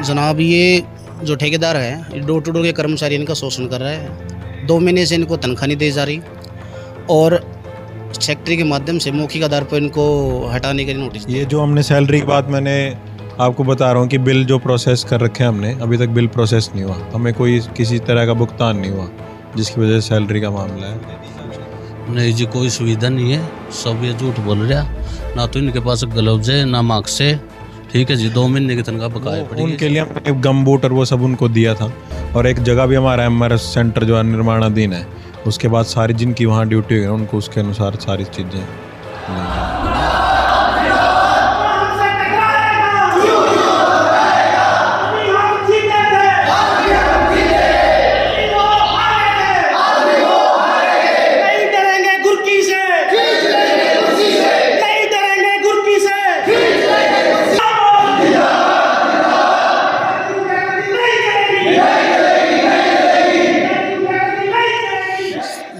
जनाब, ये जो ठेकेदार है डोर टू डोर के कर्मचारी इनका शोषण कर रहा है। 2 महीने से इनको तनख्वाह नहीं दी जा रही और सेक्रेटरी के माध्यम से मौखिक आधार पर इनको हटाने के लिए नोटिस। ये जो हमने सैलरी की बात मैंने आपको बता रहा हूँ कि बिल जो प्रोसेस कर रखे हैं हमने, अभी तक बिल प्रोसेस नहीं हुआ, हमें कोई किसी तरह का भुगतान नहीं हुआ, जिसकी वजह से सैलरी का मामला है। नहीं जी, कोई सुविधा नहीं है, सब ये झूठ बोल रहा। ना तो इनके पास ग्लव्स है ना मास्क है। ठीक है जी, 2 महीने की तनख्वाह बकाया पड़ी। उनके लिए हमने गम बूट और वो सब उनको दिया था, और एक जगह भी हमारा MRS सेंटर जो है निर्माणाधीन है, उसके बाद सारी जिनकी वहाँ ड्यूटी है उनको उसके अनुसार सारी चीज़ें।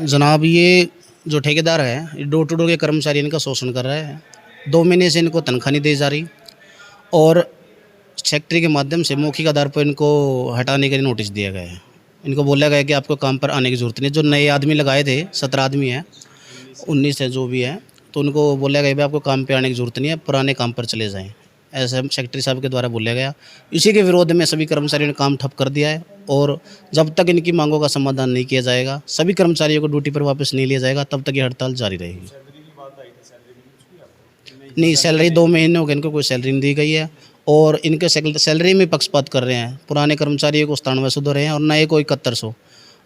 जनाब, ये जो ठेकेदार है डोर टू डोर के कर्मचारी इनका शोषण कर रहा है। 2 महीने से इनको तनख्वाह नहीं दी जा रही और सेक्रेटरी के माध्यम से मौखिक आधार पर इनको हटाने के लिए नोटिस दिया गया है। इनको बोला गया कि आपको काम पर आने की ज़रूरत नहीं। जो नए आदमी लगाए थे, 17 आदमी हैं, 19 है जो भी है, तो उनको बोला गया भाई आपको काम पे आने की ज़रूरत नहीं है, पुराने काम पर चले जाएँ, ऐसा सेक्रेटरी साहब के द्वारा बोला गया। इसी के विरोध में सभी कर्मचारियों ने काम ठप कर दिया है और जब तक इनकी मांगों का समाधान नहीं किया जाएगा, सभी कर्मचारियों को ड्यूटी पर वापस नहीं लिया जाएगा, तब तक ये हड़ताल जारी रहेगी। नहीं, सैलरी 2 महीने हो गए, इनको कोई सैलरी नहीं दी गई है और इनके सैलरी में पक्षपात कर रहे हैं। पुराने कर्मचारियों को 9700 दे रहे हैं और नए को 7100।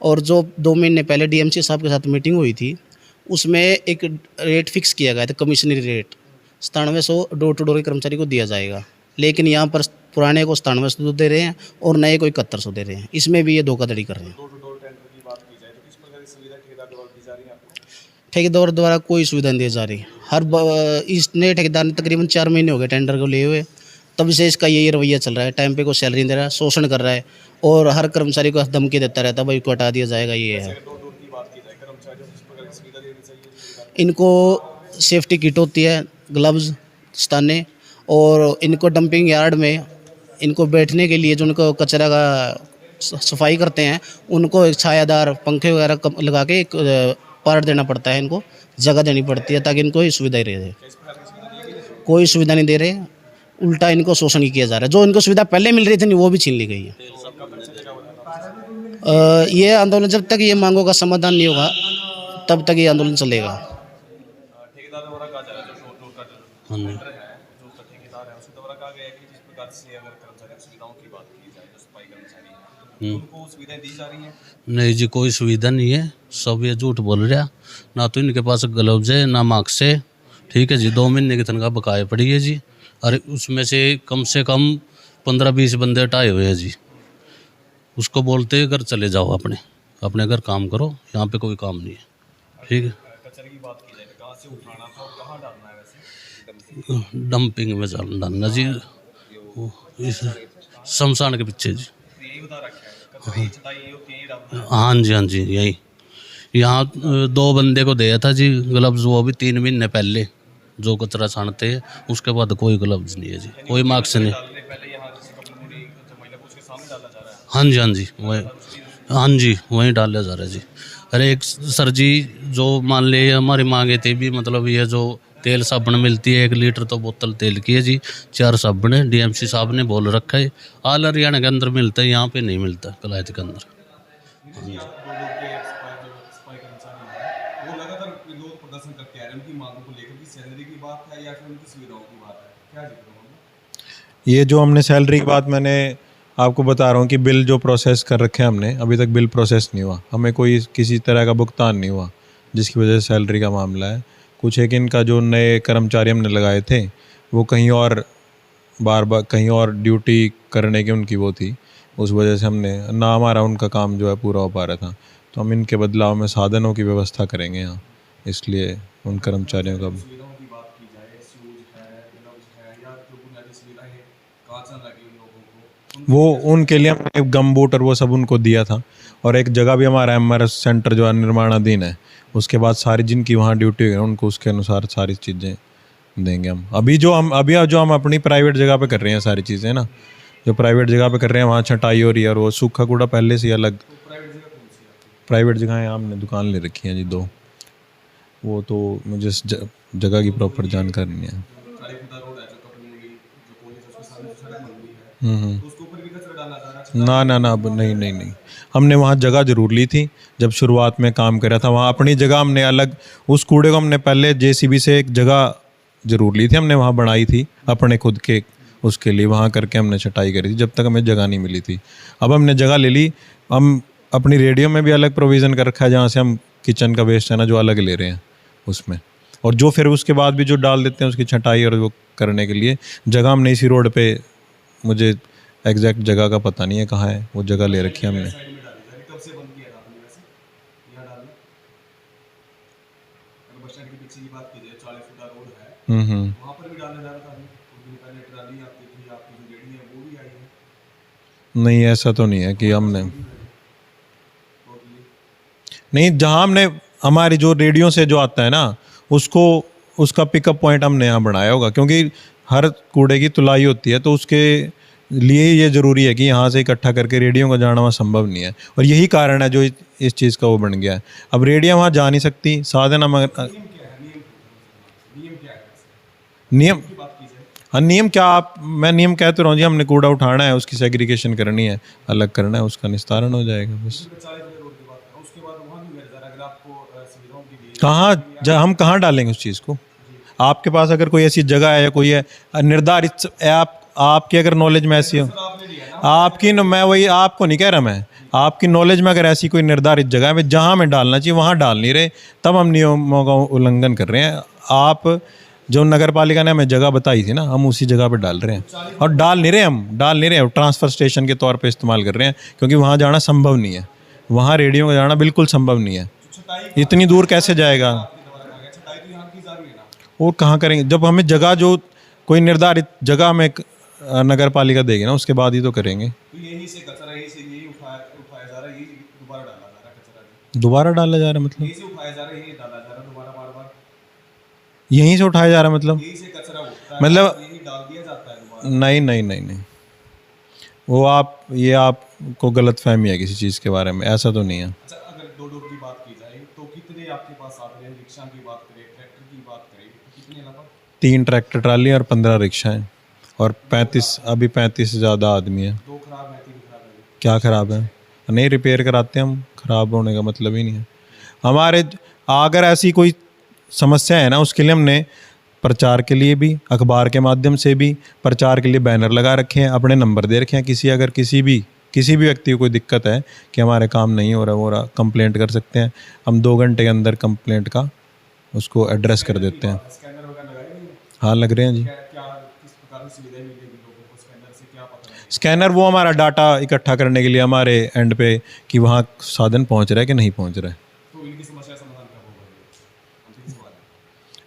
और जो 2 महीने पहले DMC साहब के साथ मीटिंग हुई थी, उसमें एक रेट फिक्स किया गया था, commissionary rate 9700 door to door के कर्मचारी को दिया जाएगा, लेकिन यहाँ पर पुराने को 9700 दे रहे हैं और नए को 7100 दे रहे हैं। इसमें भी ये धोखाधड़ी कर रहे हैं। ठेकेदार द्वारा कोई सुविधा नहीं दी जा रही। इस नए ठेकेदार ने तकरीबन 4 महीने हो गए टेंडर को लिए हुए, तब से इसका यही रवैया चल रहा है। टाइम पे कोई सैलरी नहीं दे रहा है, शोषण कर रहा है और हर कर्मचारी को धमकी देता रहता है भाई को हटा दिया जाएगा। ये है, इनको सेफ्टी किट होती है, ग्लव्स, दस्ताने, और इनको डंपिंग यार्ड में इनको बैठने के लिए जो उनको कचरा का सफाई करते हैं, उनको एक छायादार पंखे वगैरह लगा के एक पार्ट देना पड़ता है, इनको जगह देनी पड़ती है ताकि इनको ही सुविधा ही रहे। कोई सुविधा नहीं दे रहे, उल्टा इनको शोषण ही किया जा रहा है। जो इनको सुविधा पहले मिल रही थी वो भी छीन ली गई है। ये आंदोलन जब तक ये मांगों का समाधान नहीं होगा तब तक ये आंदोलन चलेगा। नहीं जी, कोई सुविधा नहीं है, सब ये झूठ बोल रहा। ना तो इनके पास ग्लव्स है ना मास्क है। ठीक है जी, 2 महीने की तनख्वाह बकाया पड़ी है जी, और उसमें से कम 15-20 बंदे हटाए हुए हैं जी। उसको बोलते हैं घर चले जाओ, अपने घर काम करो, यहाँ पे कोई काम नहीं है। ठीक है, डंपिंग में डालना जी, इस शमशान के पीछे जी। हाँ जी, हाँ जी, यही। यहाँ 2 बंदे को दिया था जी ग्लव्स, वो भी 3 महीने पहले, जो कचरा छानते हैं। उसके बाद कोई ग्लव्स नहीं है जी, कोई मास्क नहीं। हाँ जी, हाँ जी, वही, हाँ जी, वहीं डाला जा रहा है जी। अरे एक सर जी, जो मान ले हमारी मांगे थे भी, मतलब ये जो तेल साबुन मिलती है 1 लीटर तो बोतल तेल की है जी, 4 साबुन है। DMC साहब ने बोल रखा है ऑल हरियाणा के अंदर मिलता है, यहाँ पे नहीं मिलता कलायत के अंदर। ये जो हमने सैलरी की बात मैंने आपको बता रहा हूँ कि बिल जो प्रोसेस कर रखे हैं हमने, अभी तक बिल प्रोसेस नहीं हुआ, हमें कोई किसी तरह का भुगतान नहीं हुआ, जिसकी वजह से सैलरी का मामला है। कुछ एक इनका जो नए कर्मचारी हमने लगाए थे, वो कहीं और बार कहीं और ड्यूटी करने की उनकी वो थी, उस वजह से हमने ना हमारा उनका काम जो है पूरा हो पा रहा था, तो हम इनके बदलाव में साधनों की व्यवस्था करेंगे यहाँ, इसलिए उन कर्मचारियों का वो उनके लिए हमने गम बूट और वो सब उनको दिया था, और एक जगह भी हमारा MRS सेंटर जो है निर्माणाधीन है, उसके बाद सारी जिनकी वहाँ ड्यूटी है उनको उसके अनुसार सारी चीज़ें देंगे हम। अभी जो हम अपनी प्राइवेट जगह पे कर रहे हैं सारी चीज़ें ना, जो प्राइवेट जगह पे कर रहे हैं वहाँ छटाई हो रही है, और वो सूखा कूड़ा पहले से ही अलग। प्राइवेट जगह है, हमने दुकान ले रखी है जी 2। वो तो मुझे इस जगह की प्रॉपर जानकारी नहीं है। ना अब नहीं, हमने वहाँ जगह ज़रूर ली थी जब शुरुआत में काम करा था। वहाँ अपनी जगह हमने अलग, उस कूड़े को हमने पहले जेसीबी से एक जगह ज़रूर ली थी, हमने वहाँ बनाई थी अपने खुद के उसके लिए, वहाँ करके हमने छटाई करी थी जब तक हमें जगह नहीं मिली थी। अब हमने जगह ले ली, हम अपनी रेडियो में भी अलग प्रोविज़न कर रखा है जहाँ से हम किचन का वेस्ट है ना जो अलग ले रहे हैं उसमें, और जो फिर उसके बाद भी जो डाल देते हैं उसकी छटाई और वो करने के लिए जगह हमने इसी रोड पे, मुझे एग्जैक्ट जगह का पता नहीं है कहाँ है, वो जगह ले रखी है हमने। नहीं ऐसा तो नहीं है कि हमने, नहीं जहाँ हमने हमारी जो रेडियो से जो आता है ना उसको, उसका पिकअप पॉइंट हमने यहाँ बनाया होगा, क्योंकि हर कूड़े की तुलाई होती है तो उसके लिए ये ज़रूरी है कि यहाँ से इकट्ठा करके रेडियो का जाना वहाँ संभव नहीं है, और यही कारण है जो इस चीज़ का वो बन गया है। अब रेडियो वहाँ जा नहीं सकती, साधन हम नियम, हाँ नियम क्या, मैं नियम कह तो रहा हूँ जी, हमने कूड़ा उठाना है, उसकी सेग्रीगेशन करनी है, अलग करना है, उसका निस्तारण हो जाएगा बस। हम कहाँ डालेंगे उस चीज़ को? आपके पास अगर कोई ऐसी जगह है या कोई है निर्धारित, आपकी अगर नॉलेज में ऐसी हो, आपकी मैं वही आपको नहीं कह रहा, मैं आपकी नॉलेज में अगर ऐसी कोई निर्धारित जगह है जहाँ हमें डालना चाहिए वहाँ डाल नहीं रहे, तब हम नियमों का उल्लंघन कर रहे हैं। आप जो नगर पालिका ने हमें जगह बताई थी ना, हम उसी जगह पे डाल रहे हैं, और डाल नहीं रहे, ट्रांसफ़र स्टेशन के तौर पे इस्तेमाल कर रहे हैं, क्योंकि वहाँ जाना संभव नहीं है, वहाँ रेडियो का जाना बिल्कुल संभव नहीं है। इतनी दूर कैसे जाएगा? और कहाँ करेंगे? जब हमें जगह, जो कोई निर्धारित जगह हमें नगर पालिका देगी ना, उसके बाद ही तो करेंगे। दोबारा डाला जा रहा है मतलब? यहीं से उठाया जा रहा है मतलब? नहीं, वो ये आपको गलत फहमी है किसी चीज़ के बारे में, ऐसा तो नहीं है। अच्छा, अगर दो डोर की बात की जाए तो कितने आपके पास साधन हैं? रिक्शा की बात करें, ट्रैक्टर की बात करें, तो कितने लगभग? 3 ट्रैक्टर ट्राली और 15 रिक्शा हैं, और 35 से ज़्यादा आदमी हैं। 2 खराब है, 3 खराब है। क्या ख़राब है? नहीं, रिपेयर कराते हैं हम, ख़राब होने का मतलब ही नहीं है हमारे। अगर ऐसी कोई समस्या है ना, उसके लिए हमने प्रचार के लिए भी, अखबार के माध्यम से भी प्रचार के लिए बैनर लगा रखे हैं, अपने नंबर दे रखे हैं। अगर किसी भी व्यक्ति को कोई दिक्कत है कि हमारे काम नहीं हो रहा कंप्लेंट कर सकते हैं, हम 2 घंटे के अंदर कंप्लेंट का उसको एड्रेस कर देते हैं। स्कैनर वगैरह लगाए नहीं? हाँ लग रहे हैं जी। क्या किस प्रकार की सुविधाएं मिलेगी लोगों को स्कैनर से, क्या पता है? स्कैनर वो हमारा डाटा इकट्ठा करने के लिए हमारे एंड पे कि वहाँ साधन पहुँच रहा है कि नहीं पहुँच रहा है। तो इनकी समस्या का समाधान कब होगा? अंतिम सवाल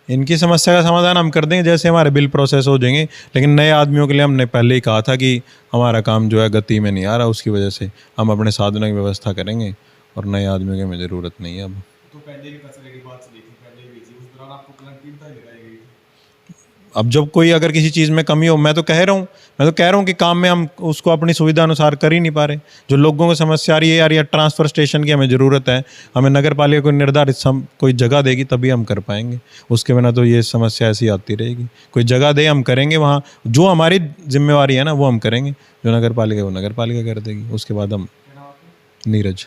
है। इनकी समस्या का समाधान हम कर देंगे जैसे हमारे बिल प्रोसेस हो जाएंगे, लेकिन नए आदमियों के लिए हमने पहले ही कहा था कि हमारा काम जो है गति में नहीं आ रहा, उसकी वजह से हम अपने साधनों की व्यवस्था करेंगे, और नए आदमियों की हमें ज़रूरत नहीं है अब। तो पहले भी कचरे की बात चली थी, पहले भी उस दौरान आपको क्लैरिटी लगाई गई थी। अब जब कोई अगर किसी चीज़ में कमी हो, मैं तो कह रहा हूँ कि काम में हम उसको अपनी सुविधा अनुसार कर ही नहीं पा रहे। जो लोगों को समस्या आ रही है यार, या ट्रांसफ़र स्टेशन की हमें ज़रूरत है, हमें नगर पालिका को निर्धारित कोई जगह देगी तभी हम कर पाएंगे, उसके बिना तो ये समस्या ऐसी आती रहेगी। कोई जगह दे, हम करेंगे, वहाँ जो हमारी जिम्मेवारी है ना वो हम करेंगे, जो नगर पालिका वो नगर पालिका कर देगी, उसके बाद हम। नीरज।